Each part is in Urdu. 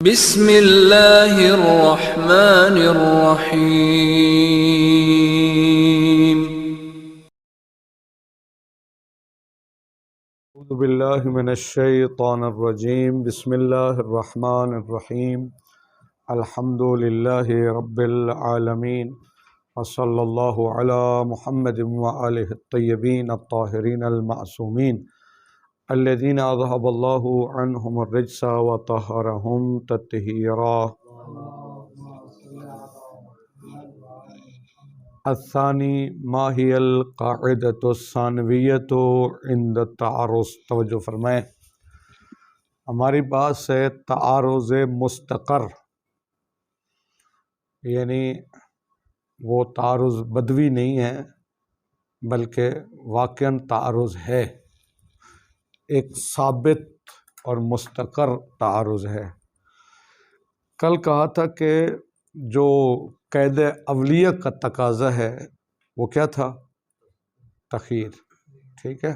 بسم اللہ الرحمن الرحیم۔ اعوذ باللہ من الشیطان الرجیم، بسم اللہ الرحمن الرحیم، الحمد للہ رب العالمین، وصلی اللہ علی محمد وآلہ الطیبین الطاہرین المعصومین الذین اذھب اللہ عنہم الرجس وطہرہم تطہیرا۔ الثانی ما ہی القاعدۃ الثانویۃ عند التعارض۔ توجہ فرمائیں، ہماری بات ہے تعارض مستقر، یعنی وہ تعارض بدوی نہیں ہے بلکہ واقعاً تعارض ہے، ایک ثابت اور مستقر تعارض ہے۔ کل کہا تھا کہ جو قید اولیہ کا تقاضا ہے وہ کیا تھا؟ تخیر، ٹھیک ہے۔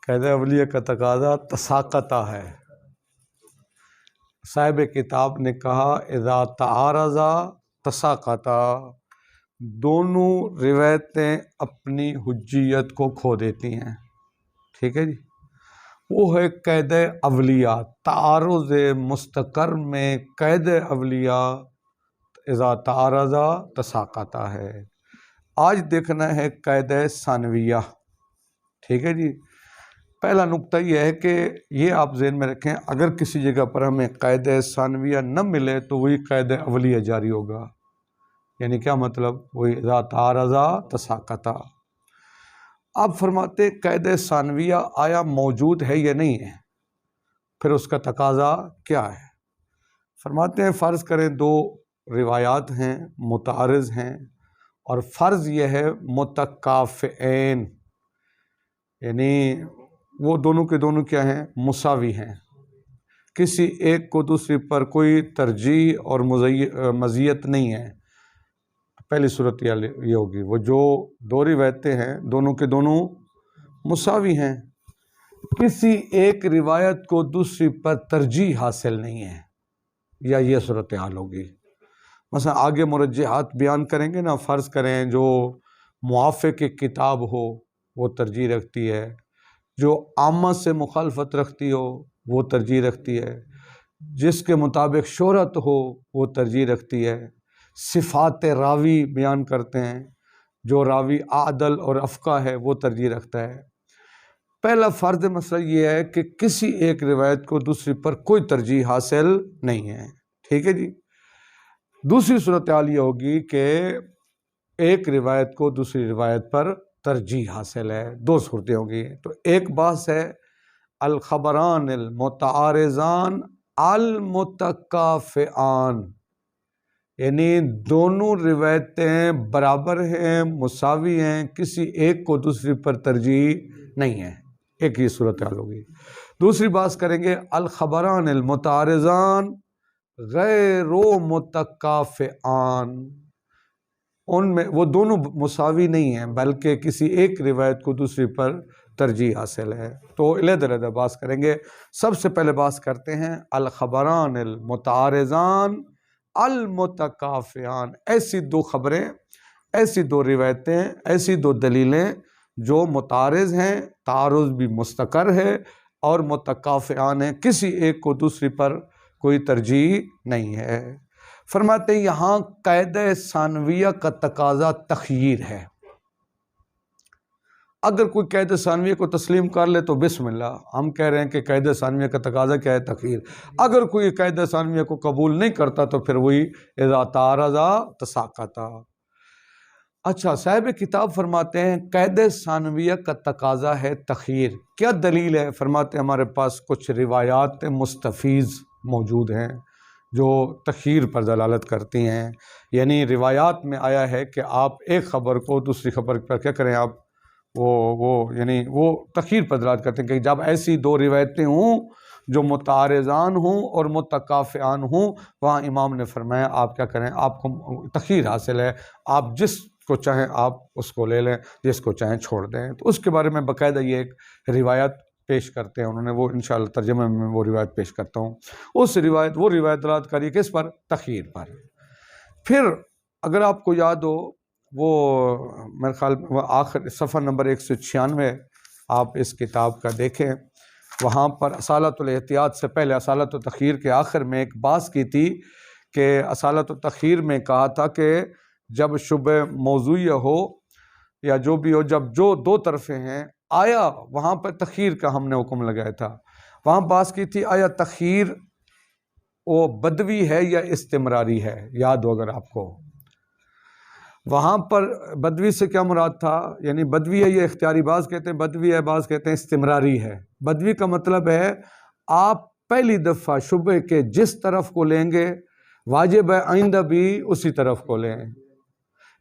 قید اولیہ کا تقاضا تساقطہ ہے۔ صاحب کتاب نے کہا اذا تعارضا تساقطا، دونوں روایتیں اپنی حجیت کو کھو دیتی ہیں، ٹھیک ہے جی۔ وہ ہے قید اولیہ، تعارض مستقر میں قید اولیہ اذا تعارضا تساقطا ہے۔ آج دیکھنا ہے قید ثانویہ، ٹھیک ہے جی۔ پہلا نقطہ یہ ہے کہ یہ آپ ذہن میں رکھیں، اگر کسی جگہ پر ہمیں قید ثانویہ نہ ملے تو وہی قید اولیہ جاری ہوگا، یعنی کیا مطلب؟ وہی اذا تعارضا تساقطا۔ آپ فرماتے قید ثانویہ آیا موجود ہے یا نہیں ہے، پھر اس کا تقاضا کیا ہے؟ فرماتے ہیں فرض کریں دو روایات ہیں، متعارض ہیں، اور فرض یہ ہے متکافئین، یعنی وہ دونوں کے دونوں کیا ہیں؟ مساوی ہیں، کسی ایک کو دوسری پر کوئی ترجیح اور مزیت نہیں ہے۔ پہلی صورت یہ ہوگی، وہ جو دو روایتیں ہیں دونوں کے دونوں مساوی ہیں، کسی ایک روایت کو دوسری پر ترجیح حاصل نہیں ہے، یا یہ صورتحال ہوگی۔ مثلا آگے مرجحات بیان کریں گے نا، فرض کریں جو موافق کتاب ہو وہ ترجیح رکھتی ہے، جو عامہ سے مخالفت رکھتی ہو وہ ترجیح رکھتی ہے، جس کے مطابق شہرت ہو وہ ترجیح رکھتی ہے، صفات راوی بیان کرتے ہیں، جو راوی عادل اور افقہ ہے وہ ترجیح رکھتا ہے۔ پہلا فرض مسئلہ یہ ہے کہ کسی ایک روایت کو دوسری پر کوئی ترجیح حاصل نہیں ہے، ٹھیک ہے جی۔ دوسری صورتحال یہ ہوگی کہ ایک روایت کو دوسری روایت پر ترجیح حاصل ہے، دو صورتیں ہوں گی۔ تو ایک بات ہے الخبران المتعارضان المتکافئان، یعنی دونوں روایتیں برابر ہیں، مساوی ہیں، کسی ایک کو دوسری پر ترجیح نہیں ہے، ایک یہ صورتحال ہوگی۔ دوسری بات کریں گے الخبران المتعارضان غیر متکافئان، ان میں وہ دونوں مساوی نہیں ہیں بلکہ کسی ایک روایت کو دوسری پر ترجیح حاصل ہے۔ تو علیحدہ بات کریں گے۔ سب سے پہلے بات کرتے ہیں الخبران المتعارضان المتکافئان، ایسی دو خبریں، ایسی دو روایتیں، ایسی دو دلیلیں جو متعارض ہیں، تعارض بھی مستقر ہے اور متکافئان ہیں، کسی ایک کو دوسری پر کوئی ترجیح نہیں ہے۔ فرماتے ہیں یہاں قید ثانویہ کا تقاضا تخییر ہے۔ اگر کوئی قید ثانویہ کو تسلیم کر لے تو بسم اللہ، ہم کہہ رہے ہیں کہ قید ثانویہ کا تقاضا کیا ہے؟ تخییر۔ اگر کوئی قید ثانویہ کو قبول نہیں کرتا تو پھر وہی اذا تعارضا تساقطا۔ اچھا، صاحب کتاب فرماتے ہیں قید ثانویہ کا تقاضا ہے تخییر، کیا دلیل ہے؟ فرماتے ہیں ہمارے پاس کچھ روایات مستفیض موجود ہیں جو تخییر پر دلالت کرتی ہیں، یعنی روایات میں آیا ہے کہ آپ ایک خبر کو دوسری خبر پر کیا کریں، آپ وہ تخییر پر دلالت کرتے ہیں کہ جب ایسی دو روایتیں ہوں جو متعارضان ہوں اور متکافئان ہوں، وہاں امام نے فرمایا آپ کیا کریں، آپ کو تخییر حاصل ہے، آپ جس کو چاہیں آپ اس کو لے لیں، جس کو چاہیں چھوڑ دیں۔ تو اس کے بارے میں باقاعدہ یہ ایک روایت پیش کرتے ہیں، انہوں نے وہ انشاءاللہ ترجمے میں وہ روایت پیش کرتا ہوں۔ اس روایت وہ روایت دلالت کری کس پر؟ تخییر پر۔ پھر اگر آپ کو یاد ہو وہ میرے خیال میں آخر صفحہ نمبر 196 آپ اس کتاب کا دیکھیں، وہاں پر اصالۃ الاحتیاط سے پہلے اصالۃ التخییر کے آخر میں ایک بات کی تھی کہ اصالۃ التخییر میں کہا تھا کہ جب شبہ موضوعیہ ہو یا جو بھی ہو، جب جو دو طرفیں ہیں، آیا وہاں پر تخییر کا ہم نے حکم لگایا تھا۔ وہاں بات کی تھی آیا تخییر وہ بدوی ہے یا استمراری ہے، یاد ہو اگر آپ کو۔ وہاں پر بدوی سے کیا مراد تھا؟ یعنی بدوی ہے یہ اختیاری، بعض کہتے ہیں بدوی ہے، بعض کہتے ہیں استمراری ہے۔ بدوی کا مطلب ہے آپ پہلی دفعہ شبہ کے جس طرف کو لیں گے واجب ہے آئندہ بھی اسی طرف کو لیں۔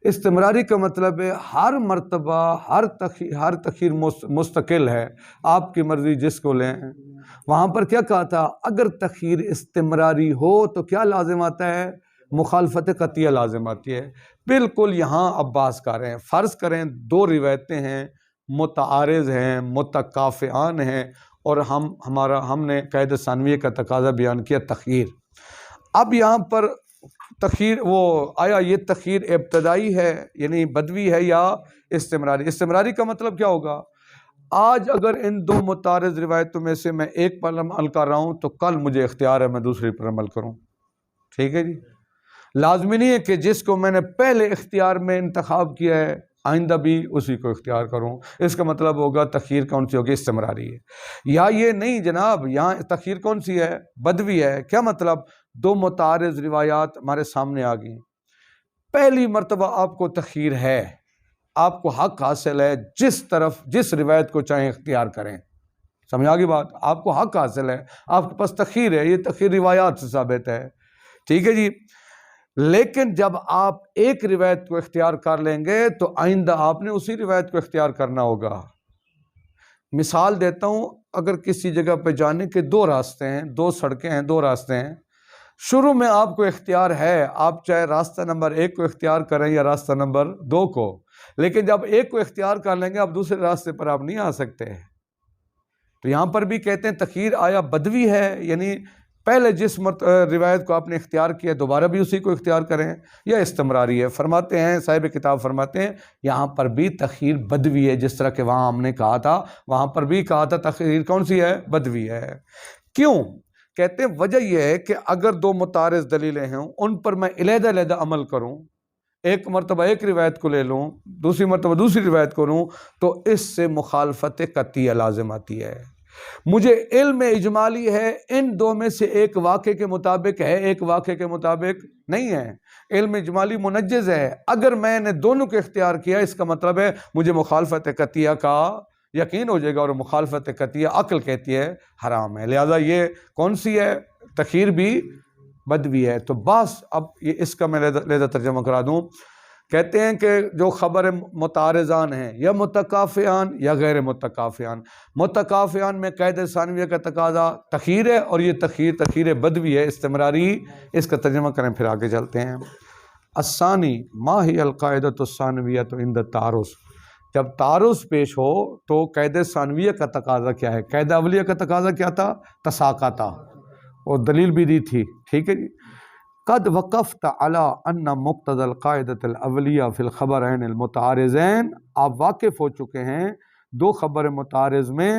استمراری کا مطلب ہے ہر مرتبہ ہر تخییر مستقل ہے، آپ کی مرضی جس کو لیں۔ وہاں پر کیا کہا تھا؟ اگر تخییر استمراری ہو تو کیا لازم آتا ہے؟ مخالفت قطعیہ لازم آتی ہے۔ بالکل یہاں عباس کہہ رہے ہیں، فرض کریں دو روایتیں ہیں، متعارض ہیں، متکافئان ہیں، اور ہم نے قید ثانویہ کا تقاضا بیان کیا تخییر۔ اب یہاں پر تخییر وہ آیا یہ تخییر ابتدائی ہے یعنی بدوی ہے یا استمراری؟ استمراری کا مطلب کیا ہوگا؟ آج اگر ان دو متعارض روایتوں میں سے میں ایک پر عمل کر رہا ہوں تو کل مجھے اختیار ہے میں دوسری پر عمل کروں، ٹھیک ہے جی؟ لازمی نہیں ہے کہ جس کو میں نے پہلے اختیار میں انتخاب کیا ہے آئندہ بھی اسی کو اختیار کروں۔ اس کا مطلب ہوگا تخییر کون سی ہوگی؟ استمراری ہے۔ یا یہ نہیں جناب، یہاں تخییر کون سی ہے؟ بدوی ہے۔ کیا مطلب؟ دو متعارض روایات ہمارے سامنے آ گئی، پہلی مرتبہ آپ کو تخییر ہے، آپ کو حق حاصل ہے جس روایت کو چاہیں اختیار کریں، سمجھ آگی بات؟ آپ کو حق حاصل ہے، آپ کے پاس تخییر ہے، یہ تخییر روایات سے ثابت ہے، ٹھیک ہے جی؟ لیکن جب آپ ایک روایت کو اختیار کر لیں گے تو آئندہ آپ نے اسی روایت کو اختیار کرنا ہوگا۔ مثال دیتا ہوں، اگر کسی جگہ پہ جانے کے دو راستے ہیں، دو سڑکیں ہیں، دو راستے ہیں، شروع میں آپ کو اختیار ہے، آپ چاہے راستہ نمبر 1 کو اختیار کریں یا راستہ نمبر 2 کو، لیکن جب ایک کو اختیار کر لیں گے آپ دوسرے راستے پر آپ نہیں آ سکتے۔ تو یہاں پر بھی کہتے ہیں تخییر آیا بدوی ہے، یعنی پہلے جس روایت کو آپ نے اختیار کیا دوبارہ بھی اسی کو اختیار کریں، یا استمراری ہے؟ فرماتے ہیں صاحب کتاب فرماتے ہیں یہاں پر بھی تخییر بدوی ہے، جس طرح کہ وہاں ہم نے کہا تھا، وہاں پر بھی کہا تھا تخییر کون سی ہے؟ بدوی ہے۔ کیوں؟ کہتے ہیں وجہ یہ ہے کہ اگر دو متعارض دلیلیں ہیں ان پر میں علیحدہ علیحدہ عمل کروں، ایک مرتبہ ایک روایت کو لے لوں، دوسری مرتبہ دوسری روایت کو لوں، تو اس سے مخالفت قطعیہ لازم آتی ہے۔ مجھے علم اجمالی ہے ان دو میں سے ایک واقعے کے مطابق ہے، ایک واقعے کے مطابق نہیں ہے، علم اجمالی منجز ہے۔ اگر میں نے دونوں کو اختیار کیا اس کا مطلب ہے مجھے مخالفت قطعیہ کا یقین ہو جائے گا، اور مخالفت قطعیہ عقل کہتی ہے حرام ہے، لہذا یہ کون سی ہے؟ تخییر بھی بدوی ہے۔ تو بس اب یہ اس کا میں لہذا ترجمہ کرا دوں، کہتے ہیں کہ جو خبر متعارضان ہیں یا متکافئان یا غیر متکافئان، متکافئان میں قید ثانویہ کا تقاضا تخییر ہے، اور یہ تخییر بدوی ہے، استمراری۔ اس کا ترجمہ کریں پھر آگے چلتے ہیں۔ الثانی ما ہی القاعدۃ الثانویۃ عند التعارض، جب تعارض پیش ہو تو قید ثانویہ کا تقاضا کیا ہے؟ قید اولیہ کا تقاضا کیا تھا؟ تساقطہ، اور دلیل بھی دی تھی، ٹھیک ہے جی؟ قد وقفت علی ان مقتضى القاعدۃ الاولیہ فی الخبرین المتعارضین، آپ واقف ہو چکے ہیں دو خبر متعارض میں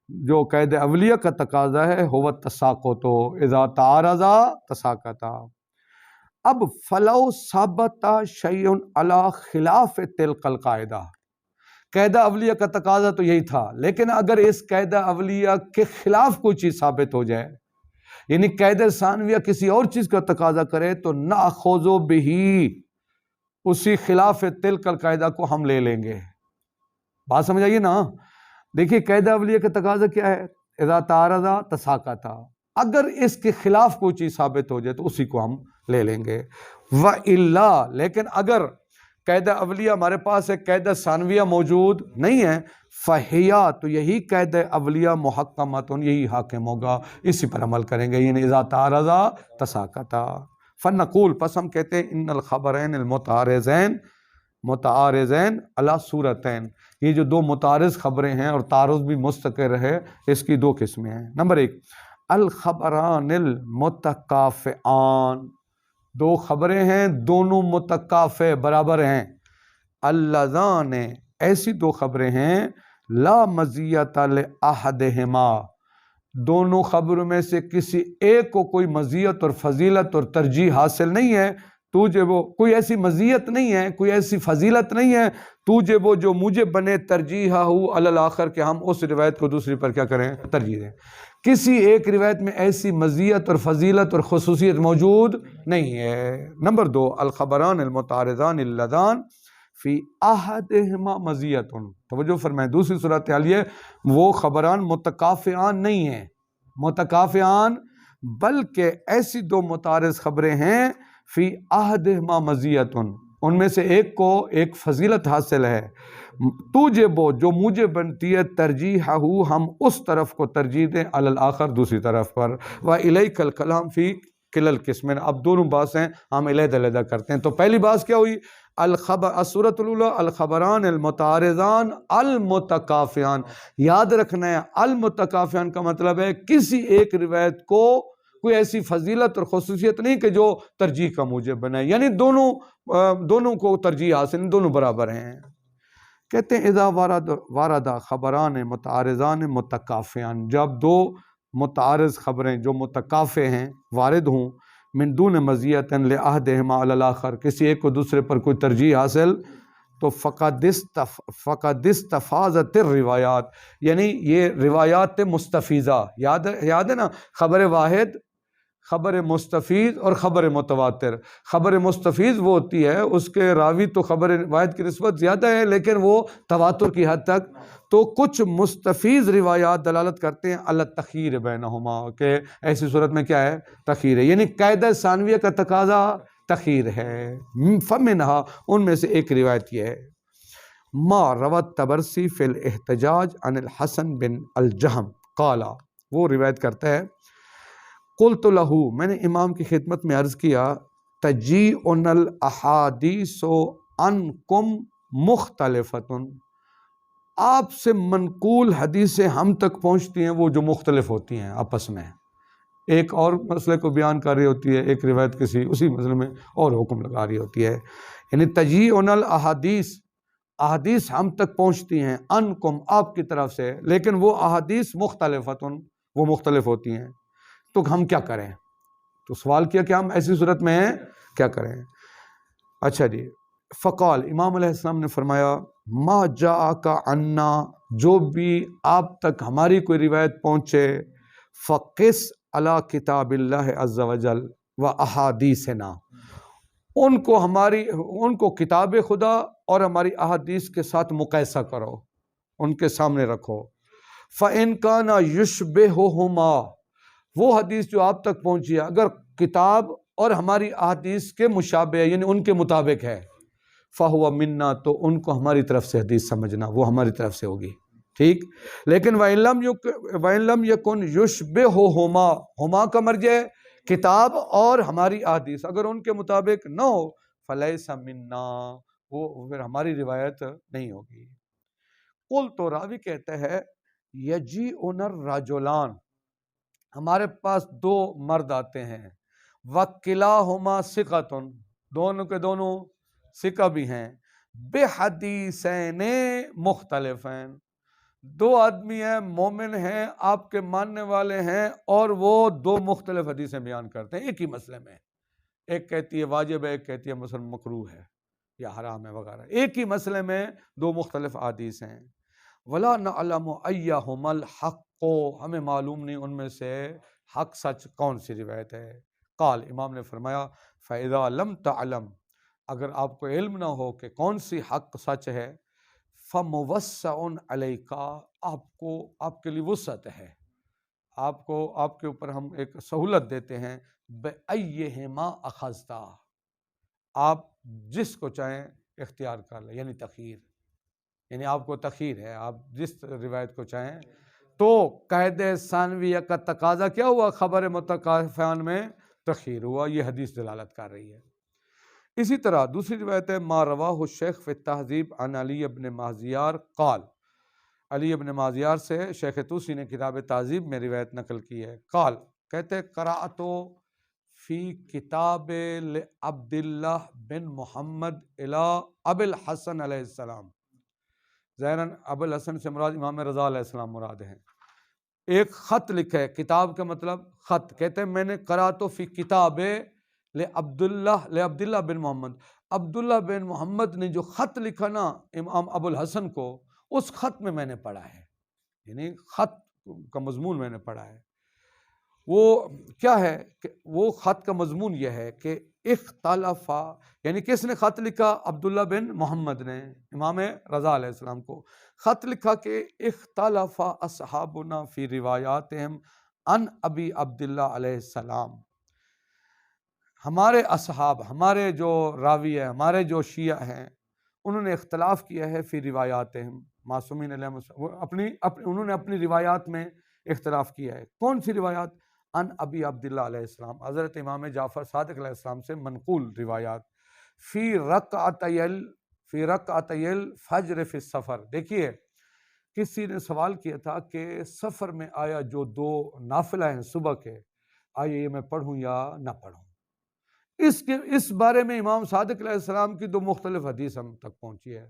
جو قید اولیہ کا تقاضا ہے، هو التساقط اذا تعارضا تساقطا۔ اب فلو ثبت شیء علی خلاف تلک القاعدہ، قاعدہ اولیہ کا تقاضا تو یہی تھا، لیکن اگر اس قاعدہ اولیہ کے خلاف کوئی چیز ثابت ہو جائے، یعنی قاعدہ ثانویہ کسی اور چیز کا تقاضا کرے، تو ناخذ بہ، اسی خلاف تلک القاعدہ کو ہم لے لیں گے۔ بات سمجھ آئیے نا؟ دیکھیے قاعدہ اولیہ کا تقاضا کیا ہے؟ اذا تعارضا تساقطا، اگر اس کے خلاف کوئی چیز ثابت ہو جائے تو اسی کو ہم لے لیں گے۔ وَإِلَّا، لیکن اگر قاعدہ اولیہ ہمارے پاس ہے، قاعدہ ثانویہ موجود نہیں ہے، فہیا، تو یہی قاعدہ اولیہ محکمۃ، یہی حاکم ہوگا، اسی پر عمل کریں گے، یعنی اذا تعارضا تساقطا۔ فنقول، پس ہم کہتے ہیں ان الخبرین المتعارضین علی صورتین، یہ جو دو متعارض خبریں ہیں اور تعارض بھی مستقر ہے، اس کی دو قسمیں ہیں۔ نمبر ایک، الخبران المتکافئان، دو خبریں ہیں دونوں متکافئ برابر ہیں۔ اللذان، ایسی دو خبریں ہیں لا مزیت لأحدہما، دونوں خبروں میں سے کسی ایک کو کوئی مزیت اور فضیلت اور ترجیح حاصل نہیں ہے، تجھے وہ کوئی ایسی مزیت نہیں ہے، کوئی ایسی فضیلت نہیں ہے تجھے وہ جو مجھے بنے ترجیح ہو علی الآخر، کہ ہم اس روایت کو دوسری پر کیا کریں، ترجیح دیں۔ کسی ایک روایت میں ایسی مزیت اور فضیلت اور خصوصیت موجود نہیں ہے۔ نمبر دو، الخبران المتعارضان اللذان فی احدہما مزیت، توجہ فرمائیں، دوسری صورتحال یہ وہ خبران متکافئان نہیں ہیں، متکافئان، بلکہ ایسی دو متعارض خبریں ہیں فی احدہما مزیت، ان میں سے ایک کو ایک فضیلت حاصل ہے، توجب، جو مجھے بنتی ہے ترجیح ہو، ہم اس طرف کو ترجیح دیں علی الآخر، دوسری طرف پر۔ وَإِلَيْكَ الْكَلَامُ فِي كِلَا الْقِسْمَيْنِ، اب دونوں باتیں ہم علیحدہ علیحدہ کرتے ہیں۔ تو پہلی بات کیا ہوئی، الصورۃ الاولی الخبران المتعارضان المتکافئان، یاد رکھنا ہے المتکافئان کا مطلب ہے کسی ایک روایت کو کوئی ایسی فضیلت اور خصوصیت نہیں کہ جو ترجیح کا موجب بنائے، یعنی دونوں کو ترجیح حاصل، دونوں برابر ہیں۔ کہتے ہیں اذا وارد خبران متعارضان متکافئان، جب دو متعارض خبریں جو متکافئ ہیں وارد ہوں، من دون مزیت لأحدہما علی الآخر، کسی ایک کو دوسرے پر کوئی ترجیح حاصل، تو فقد استفاضت الروایات، یعنی یہ روایات مستفیضہ، یاد ہے نا، خبر واحد، خبر مستفیض اور خبر متواتر۔ خبر مستفیض وہ ہوتی ہے اس کے راوی تو خبر واحد کی نسبت زیادہ ہے لیکن وہ تواتر کی حد تک، تو کچھ مستفیض روایات دلالت کرتے ہیں علی التخیر بینہما، کہ ایسی صورت میں کیا ہے، تخیر ہے، یعنی قاعدہ ثانویہ کا تقاضا تخیر ہے۔ فمنہا، ان میں سے ایک روایت یہ ہے، ما روت تبرسی فی الاحتجاج عن الحسن بن الجہم قالا، وہ روایت کرتا ہے، قلت لہو، میں نے امام کی خدمت میں عرض کیا، تجیئن الاحادیث عنکم مختلفۃ، آپ سے منقول حدیثیں ہم تک پہنچتی ہیں وہ جو مختلف ہوتی ہیں آپس میں، ایک اور مسئلے کو بیان کر رہی ہوتی ہے، ایک روایت کسی اسی مسئلے میں اور حکم لگا رہی ہوتی ہے، یعنی تجیئن الاحادیث، احادیث ہم تک پہنچتی ہیں، عنکم، آپ کی طرف سے، لیکن وہ احادیث مختلفۃ، وہ مختلف ہوتی ہیں، تو ہم کیا کریں؟ تو سوال کیا کہ ہم ایسی صورت میں کیا کریں؟ اچھا جی، فقال، امام علیہ السلام نے فرمایا، ما جاءک عنا، جو بھی آپ تک ہماری کوئی روایت پہنچے، فقس علی کتاب اللہ عز وجل و احادیثنا، ان کو کتاب خدا اور ہماری احادیث کے ساتھ مقایسہ کرو، ان کے سامنے رکھو۔ فَإِن كَانَ يُشْبِهُهُمَا، وہ حدیث جو آپ تک پہنچی ہے اگر کتاب اور ہماری احادیث کے مشابہ ہے، یعنی ان کے مطابق ہے، فَهُوَ مِنَّا، تو ان کو ہماری طرف سے حدیث سمجھنا، وہ ہماری طرف سے ہوگی، ٹھیک۔ لیکن وَإِن لَمْ يَكُنْ يُشْبِهُهُمَا، ہما کا مرجع ہے کتاب اور ہماری احادیث، اگر ان کے مطابق نہ ہو، فَلَيْسَ مِنَّا، وہ پھر ہماری روایت نہیں ہوگی۔ قل، تو راوی کہتا ہے، یجیئن الرجلان، ہمارے پاس دو مرد آتے ہیں، وَكِلَاهُمَا ثِقَةٌ، دونوں کے دونوں ثقہ بھی ہیں، بِحَدِيثَيْنِ مُخْتَلِفَيْن، دو آدمی ہیں، مومن ہیں، آپ کے ماننے والے ہیں، اور وہ دو مختلف حدیثیں بیان کرتے ہیں ایک ہی مسئلے میں، ایک کہتی ہے واجب ہے، ایک کہتی ہے مثلا مکروہ ہے یا حرام ہے وغیرہ، ایک ہی مسئلے میں دو مختلف حدیث ہیں۔ وَلَا نَعْلَمُ أَيَّهُمَا الْحَقُّ، ہمیں معلوم نہیں ان میں سے حق سچ کون سی روایت ہے۔ قال، امام نے فرمایا، فَإِذَا لَمْ تَعْلَمْ، اگر آپ کو علم نہ ہو کہ کون سی حق سچ ہے، فَمُوَسَّعٌ عَلَيْكَ، آپ کے لیے وسعت ہے، آپ کے اوپر ہم ایک سہولت دیتے ہیں، بِأَيِّهِمَا أَخَذْتَ، آپ جس کو چاہیں اختیار کر لیں، یعنی تخیر، یعنی آپ کو تخیر ہے، آپ جس روایت کو چاہیں۔ تو قاعدہ ثانویہ کا تقاضا کیا ہوا، خبر متکافئان میں تخیر ہوا، یہ حدیث دلالت کر رہی ہے۔ اسی طرح دوسری روایت ہے ما رواہ الشیخ فی التہذیب عن علی ابن مازیار قال، علی ابن مازیار سے شیخ طوسی نے کتاب تہذیب میں روایت نقل کی ہے، قال کہتے قرأت فی کتاب لعبد اللہ بن محمد الی ابی الحسن علیہ السلام، ظاہراً ابو الحسن سے مراد امام رضا علیہ السلام مراد ہیں، ایک خط لکھا ہے، کتاب کا مطلب خط، کہتے ہیں میں نے قرأت فی کتاب لعبد اللہ بن محمد، عبداللہ بن محمد نے جو خط لکھا نا امام ابو الحسن کو، اس خط میں نے پڑھا ہے، یعنی خط کا مضمون میں نے پڑھا ہے۔ وہ کیا ہے کہ وہ خط کا مضمون یہ ہے کہ اختلف، یعنی کس نے خط لکھا؟ عبداللہ بن محمد نے امام رضا علیہ السلام کو خط لکھا کہ اختلف اصحابنا فی روایاتہم عن ابی عبداللہ علیہ السلام، ہمارے اصحاب، ہمارے جو راوی ہیں، ہمارے جو شیعہ ہیں، انہوں نے اختلاف کیا ہے فی روایاتہم، معصومین علیہ السلام، انہوں نے اپنی روایات میں اختلاف کیا ہے۔ کون سی روایات؟ ان ابی عبداللہ علیہ السلام، حضرت امام جعفر صادق علیہ السلام سے منقول روایات، فی رکعتی الفجر فی السفر۔ دیکھیے کسی نے سوال کیا تھا کہ سفر میں آیا جو دو نافلہ ہیں صبح کے، آیا یہ میں پڑھوں یا نہ پڑھوں؟ اس بارے میں امام صادق علیہ السلام کی دو مختلف حدیث ہم تک پہنچی ہے،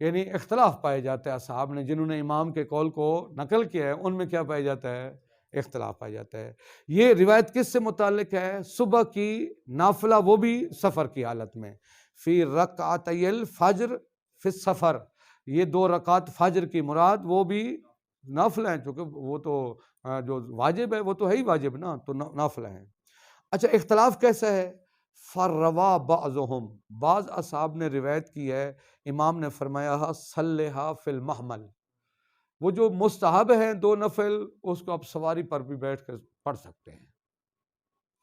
یعنی اختلاف پائے جاتا ہے، اصحاب نے جنہوں نے امام کے قول کو نقل کیا ہے ان میں کیا پایا جاتا ہے؟ اختلاف پایا جاتا ہے۔ یہ روایت کس سے متعلق ہے؟ صبح کی نافلہ، وہ بھی سفر کی حالت میں، فی رکعتی الفجر فی السفر، یہ دو رکعت فجر کی مراد وہ بھی نافلہ ہیں، چونکہ وہ تو جو واجب ہے وہ تو ہے ہی واجب نا، تو نافلہ ہیں۔ اچھا اختلاف کیسا ہے؟ فروا بعضهم، بعض اصحاب نے روایت کی ہے، امام نے فرمایا صلیھا فی المحمل، وہ جو مستحب ہیں دو نفل اس کو آپ سواری پر بھی بیٹھ کر پڑھ سکتے ہیں،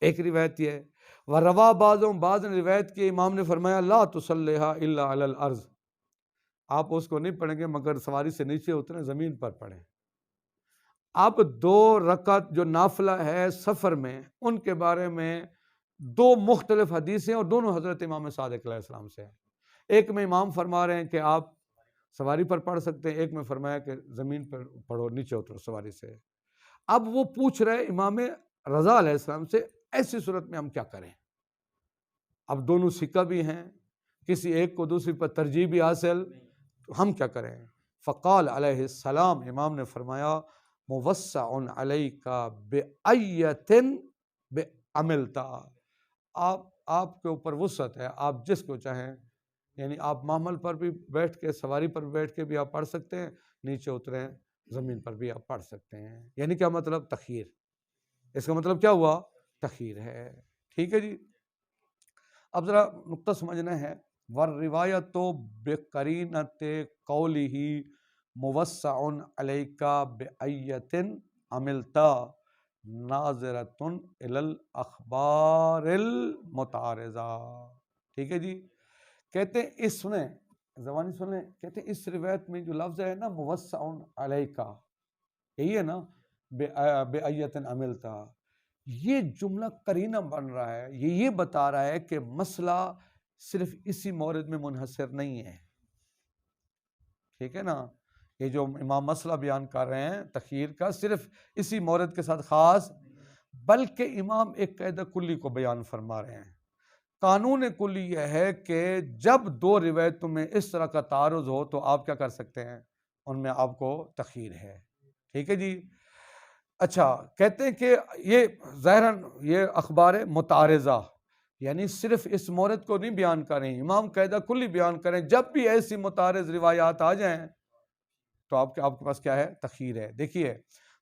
ایک روایت یہ ہے۔ وروا بعضهم، بعض نے روایت کی امام نے فرمایا لا تصلیھا الا علی الارض، آپ اس کو نہیں پڑھیں گے مگر سواری سے نیچے اتریں، زمین پر پڑھیں۔ اب دو رکعت جو نافلہ ہے سفر میں، ان کے بارے میں دو مختلف حدیثیں اور دونوں حضرت امام صادق علیہ السلام سے ہیں، ایک میں امام فرما رہے ہیں کہ آپ سواری پر پڑھ سکتے ہیں، ایک میں فرمایا کہ زمین پر پڑھو، نیچے اترو سواری سے۔ اب وہ پوچھ رہے امام رضا علیہ السلام سے ایسی صورت میں ہم کیا کریں؟ اب دونوں سکہ بھی ہیں، کسی ایک کو دوسری پر ترجیح بھی حاصل، تو ہم کیا کریں؟ فقال علیہ السلام، امام نے فرمایا موسع علیک بأیۃ بعملت، آپ کے اوپر وسعت ہے، آپ جس کو چاہیں، یعنی آپ محمل پر بھی بیٹھ کے، سواری پر بیٹھ کے بھی آپ پڑھ سکتے ہیں، نیچے اتریں زمین پر بھی آپ پڑھ سکتے ہیں۔ یعنی کیا مطلب؟ تخییر، اس کا مطلب کیا ہوا؟ تخییر ہے، ٹھیک ہے جی۔ اب ذرا نقطہ سمجھنا ہے، والروایۃ بقرینۃ قولہ موسع علیک بأیۃ عملت ناظرۃ الی الاخبار المتعارضہ، ٹھیک ہے جی۔ کہتے ہیں اس میں زبانی سن لیں، کہتے ہیں اس روایت میں جو لفظ ہے نا موسع علیک، یہی ہے نا بأیۃ عملت، یہ جملہ قرینہ بن رہا ہے، یہ بتا رہا ہے کہ مسئلہ صرف اسی مورد میں منحصر نہیں ہے، ٹھیک ہے نا، یہ جو امام مسئلہ بیان کر رہے ہیں تخییر کا صرف اسی مورد کے ساتھ خاص، بلکہ امام ایک قاعدہ کلی کو بیان فرما رہے ہیں۔ قانون کلی یہ ہے کہ جب دو روایتوں میں اس طرح کا تعارض ہو تو آپ کیا کر سکتے ہیں؟ ان میں آپ کو تخییر ہے، ٹھیک ہے جی۔ اچھا کہتے ہیں کہ یہ ظاہراً یہ اخبار متعارضہ، یعنی صرف اس مورد کو نہیں بیان کریں، امام قاعدہ کلی بیان کریں، جب بھی ایسی متعارض روایات آ جائیں تو آپ کے پاس کیا ہے؟ تخییر ہے۔ دیکھیے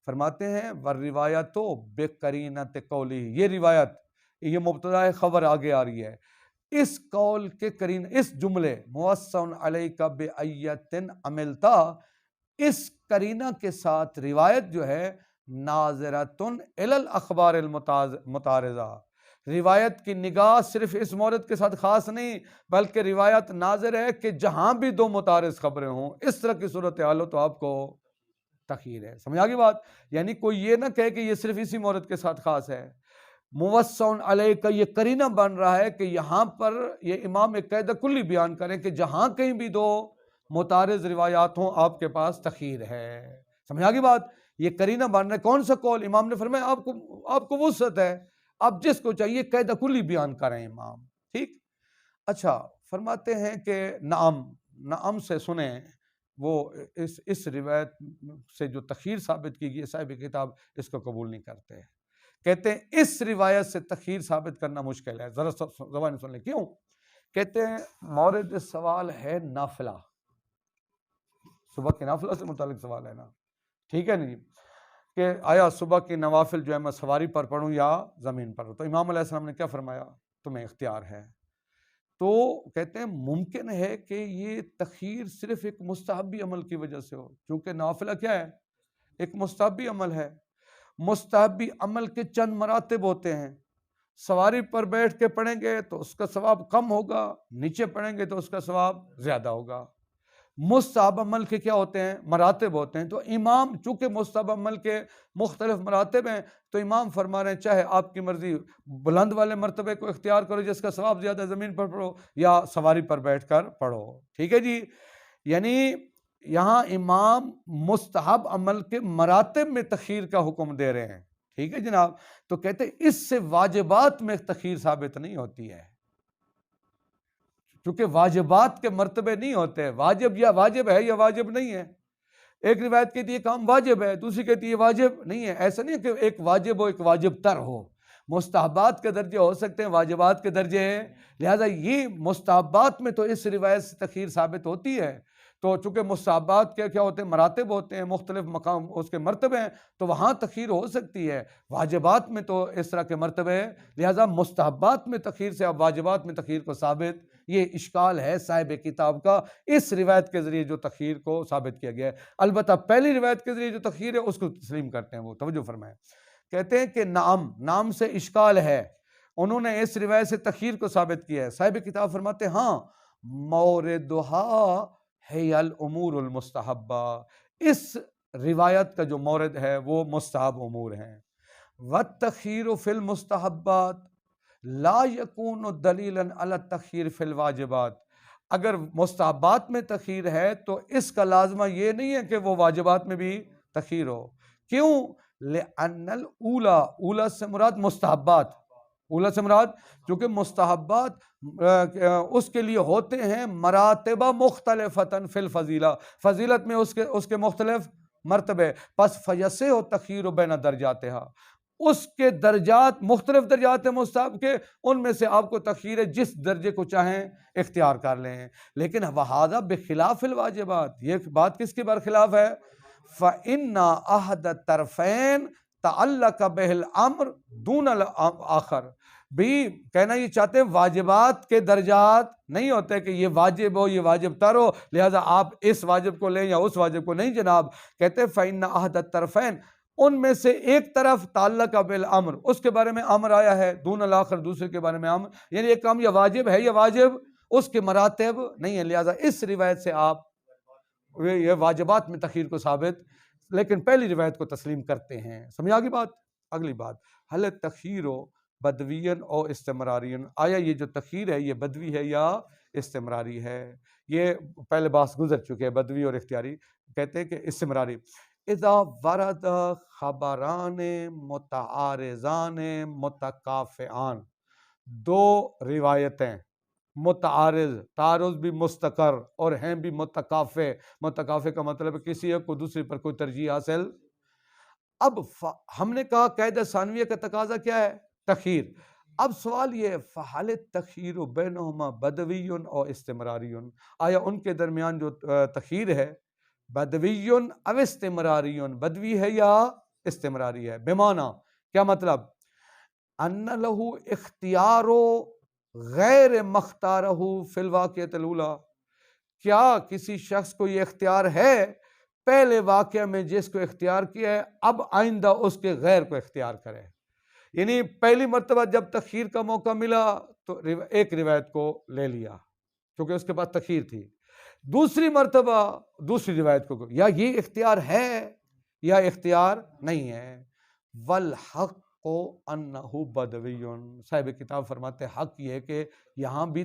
فرماتے ہیں والروایۃ بقرینۃ قولہ، یہ روایت، یہ مبتدا خبر آگے آ رہی ہے، اس قول کے قرین، اس جملے موسع علیک بأیۃ عملت، اس قرینہ کے ساتھ روایت جو ہے ناظرۃ الی الاخبار المتعارضہ، روایت کی نگاہ صرف اس مورد کے ساتھ خاص نہیں، بلکہ روایت ناظر ہے کہ جہاں بھی دو متعارض خبریں ہوں، اس طرح کی صورتحال ہو تو آپ کو تخییر ہے۔ سمجھ آ گئی بات؟ یعنی کوئی یہ نہ کہے کہ یہ صرف اسی مورد کے ساتھ خاص ہے، موسعن علیہ کا یہ قرینہ بن رہا ہے کہ یہاں پر یہ امام ایک قاعدہ کلی بیان کریں کہ جہاں کہیں بھی دو متعارض روایات ہوں آپ کے پاس تخیر ہے. سمجھ آگی بات؟ یہ قرینہ بن رہا ہے. کون سا قول؟ امام نے فرمایا آپ کو وسعت ہے، آپ جس کو چاہیے قاعدہ کلی بیان کریں امام. ٹھیک. اچھا فرماتے ہیں کہ نعم سے سنیں، وہ اس روایت سے جو تخیر ثابت کی گئی صاحب کتاب اس کو قبول نہیں کرتے. کہتے ہیں اس روایت سے تخیر ثابت کرنا مشکل ہے. ذرا زبان سن لیں کیوں. کہتے ہیں مورد سوال ہے نافلہ، صبح کے نافلہ سے متعلق سوال ہے نا. ٹھیک ہے نہیں کہ آیا صبح کی نوافل جو ہے میں سواری پر پڑھوں یا زمین پر. تو امام علیہ السلام نے کیا فرمایا؟ تمہیں اختیار ہے. تو کہتے ہیں ممکن ہے کہ یہ تخیر صرف ایک مستحبی عمل کی وجہ سے ہو، کیونکہ نافلہ کیا ہے؟ ایک مستحبی عمل ہے. مستحبی عمل کے چند مراتب ہوتے ہیں. سواری پر بیٹھ کے پڑھیں گے تو اس کا ثواب کم ہوگا، نیچے پڑھیں گے تو اس کا ثواب زیادہ ہوگا. مستحب عمل کے کیا ہوتے ہیں؟ مراتب ہوتے ہیں. تو امام چونکہ مستحب عمل کے مختلف مراتب ہیں تو امام فرما رہے ہیں چاہے آپ کی مرضی بلند والے مرتبے کو اختیار کرو جس کا ثواب زیادہ، زمین پر پڑھو یا سواری پر بیٹھ کر پڑھو. ٹھیک ہے جی. یعنی یہاں امام مستحب عمل کے مراتب میں تخیر کا حکم دے رہے ہیں. ٹھیک ہے جناب. تو کہتے ہیں اس سے واجبات میں تخیر ثابت نہیں ہوتی ہے، کیونکہ واجبات کے مرتبے نہیں ہوتے. واجب یا واجب ہے یا واجب نہیں ہے. ایک روایت کہتی ہے کام واجب ہے، دوسری کہتی ہے واجب نہیں ہے. ایسا نہیں کہ ایک واجب ہو ایک واجب تر ہو. مستحبات کے درجے ہو سکتے ہیں، واجبات کے درجے ہیں. لہذا یہ مستحبات میں تو اس روایت سے تخیر ثابت ہوتی ہے. تو چونکہ مستحبات کے کیا ہوتے ہیں؟ مراتب ہوتے ہیں، مختلف مقام اس کے مرتبے ہیں، تو وہاں تخیر ہو سکتی ہے. واجبات میں تو اس طرح کے مرتبے ہیں، لہذا مستحبات میں تخیر سے اب واجبات میں تخیر کو ثابت، یہ اشکال ہے صاحب کتاب کا اس روایت کے ذریعے جو تخیر کو ثابت کیا گیا ہے. البتہ پہلی روایت کے ذریعے جو تخیر ہے اس کو تسلیم کرتے ہیں. وہ توجہ فرمائیں. کہتے ہیں کہ نام سے اشکال ہے، انہوں نے اس روایت سے تخیر کو ثابت کیا ہے. صاحب کتاب فرماتے ہیں ہاں موردھا ہے الامور المستحبہ، اس روایت کا جو مورد ہے وہ مستحب امور ہیں. والتخیر فی المستحبات لا یکون دلیلا علی التخیر فی الواجبات. اگر مستحبات میں تخیر ہے تو اس کا لازمہ یہ نہیں ہے کہ وہ واجبات میں بھی تخیر ہو. کیوں؟ لأن اولا سے مراد مستحبات، اولا سے مراد چونکہ مستحبات اس کے لیے ہوتے ہیں مراتبہ مختلفتاً فی الفضیلہ، فضیلت میں اس کے مختلف مرتبے. پس فیسع و تخیر بین درجاتہا، اس کے درجات مختلف درجات ہیں مستحب کے، ان میں سے آپ کو تخیر ہے جس درجے کو چاہیں اختیار کر لیں. لیکن وہذا بخلاف الواجبات، یہ بات کس کے برخلاف ہے؟ فَإِنَّ أَحَدَ الطَّرْفَيْنِ تَعَلَّقَ بِهِ الْأَمْرُ دُونَ الْآخَرِ. بھی کہنا یہ چاہتے ہیں واجبات کے درجات نہیں ہوتے کہ یہ واجب ہو یہ واجب تر ہو لہذا آپ اس واجب کو لیں یا اس واجب کو نہیں. جناب کہتے ہیں فَإِنَّ أَحَدَ الطَّرْفَيْنِ، ان میں سے ایک طرف تعلق بالامر، اس کے بارے میں امر آیا ہے، دون الاخر دوسرے کے بارے میں امر، یعنی ایک کام یا واجب ہے یا واجب اس کے مراتب نہیں ہے. لہذا اس روایت سے آپ یہ واجبات میں تخیر کو ثابت، لیکن پہلی روایت کو تسلیم کرتے ہیں. سمجھ آگی بات؟ اگلی بات، حل تخیر بدوین اور استمرارین، آیا یہ جو تخیر ہے یہ بدوی ہے یا استمراری ہے؟ یہ پہلے بات گزر چکے ہیں بدوی اور اختیاری. کہتے ہیں کہ استمراری. اذا ورد خبران متعارضان متکافئان، دو روایتیں متعارض، تعارض بھی مستقر اور ہیں بھی متکافئ. متکافئ کا مطلب ہے کسی ایک کو دوسری پر کوئی ترجیح حاصل. اب ہم نے کہا قاعدہ ثانویہ کا تقاضا کیا ہے؟ تخیر. اب سوال یہ ہے فحل التخیر بینہما بدوی اور استمراری، آیا ان کے درمیان جو تخیر ہے بدوی او استمراری، بدوی ہے یا استمراری ہے؟ بمعنی کیا مطلب؟ ان لہ اختیار غیر مختارہ فی الواقعۃ الاولی، کیا کسی شخص کو یہ اختیار ہے پہلے واقعہ میں جس کو اختیار کیا ہے اب آئندہ اس کے غیر کو اختیار کرے؟ یعنی پہلی مرتبہ جب تخیر کا موقع ملا تو ایک روایت کو لے لیا کیونکہ اس کے پاس تخیر تھی، دوسری مرتبہ دوسری روایت کو، یا یہ اختیار ہے یا اختیار نہیں ہے. والحق انہ بدوی، صاحب کتاب فرماتے ہیں حق یہ ہے کہ یہاں بھی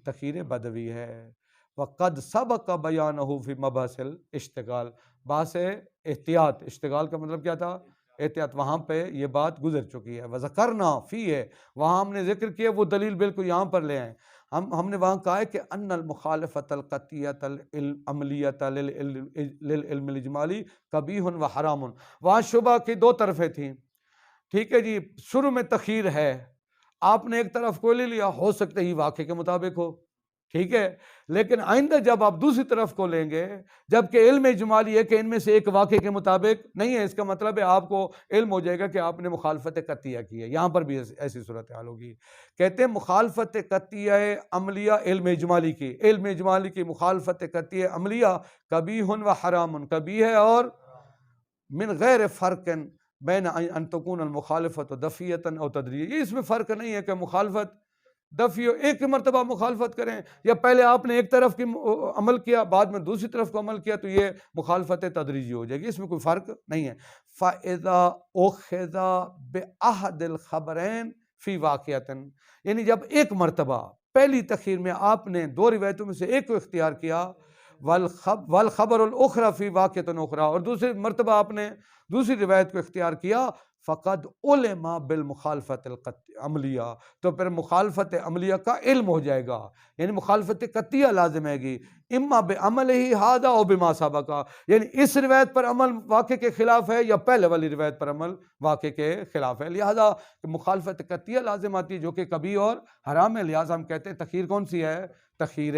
تخیر بدوی ہے۔ وقد سبق بیانہ فی مبحث الاشتغال، بحث احتیاط، اشتغال کا مطلب کیا تھا؟ احتیاط، وہاں پہ یہ بات گزر چکی ہے۔ وذکرنا فی ہے، وہاں ہم نے ذکر کیا، وہ دلیل بالکل یہاں پر لے آئیں۔ ہم نے وہاں کہا ہے کہ ان المخالفۃ القطعیۃ العملیۃ للعلم الاجمالی قبیح و حرام، وہاں شبہ کی دو طرفیں تھیں، ٹھیک ہے جی۔ شروع میں تخیر ہے، آپ نے ایک طرف کو لے لیا، ہو سکتا ہی واقعے کے مطابق ہو، ٹھیک ہے، لیکن آئندہ جب آپ دوسری طرف کو لیں گے، جبکہ علم اجمالی ہے کہ ان میں سے ایک واقعے کے مطابق نہیں ہے، اس کا مطلب ہے آپ کو علم ہو جائے گا کہ آپ نے مخالفت قطعیہ کی ہے۔ یہاں پر بھی ایسی صورتحال ہوگی۔ کہتے ہیں مخالفت قطعیہ عملیہ علم اجمالی کی، علم اجمالی کی مخالفت قطعیہ عملیہ قبیح و حرام، قبیح ہے اور من غیر فرق بین ان تکون المخالفت دفعیۃ او تدریجیہ، یہ اس میں فرق نہیں ہے کہ مخالفت دفعی ایک مرتبہ مخالفت کریں، یا پہلے آپ نے ایک طرف کی عمل کیا بعد میں دوسری طرف کو عمل کیا تو یہ مخالفت تدریجی ہو جائے گی، اس میں کوئی فرق نہیں ہے۔ فَإِذَا أُخِذَ بِأَحَدِ الْخَبَرَيْنِ فِي وَاقِعَةٍ، یعنی جب ایک مرتبہ پہلی تخیر میں آپ نے دو روایتوں میں سے ایک کو اختیار کیا، والخبر الاخری فی واقعۃ اخری، اور دوسری مرتبہ آپ نے دوسری روایت کو اختیار کیا، فقد علم بالمخالفت العملیہ، تو پھر مخالفت عملیہ کا علم ہو جائے گا، یعنی مخالفت قطعیہ لازم ہے گی، اما بعملہ ھذا او بما سبق، یعنی اس روایت پر عمل واقع کے خلاف ہے یا پہلے والی روایت پر عمل واقع کے خلاف ہے، لہذا مخالفت قطعیہ لازم آتی ہے جو کہ قبیح اور حرام ہے، لہذا ہم کہتے ہیں تخیر کون سی ہے؟ تخیر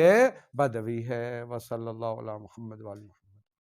بدوی ہے۔ وصلی اللہ علی محمد وعلی محمد۔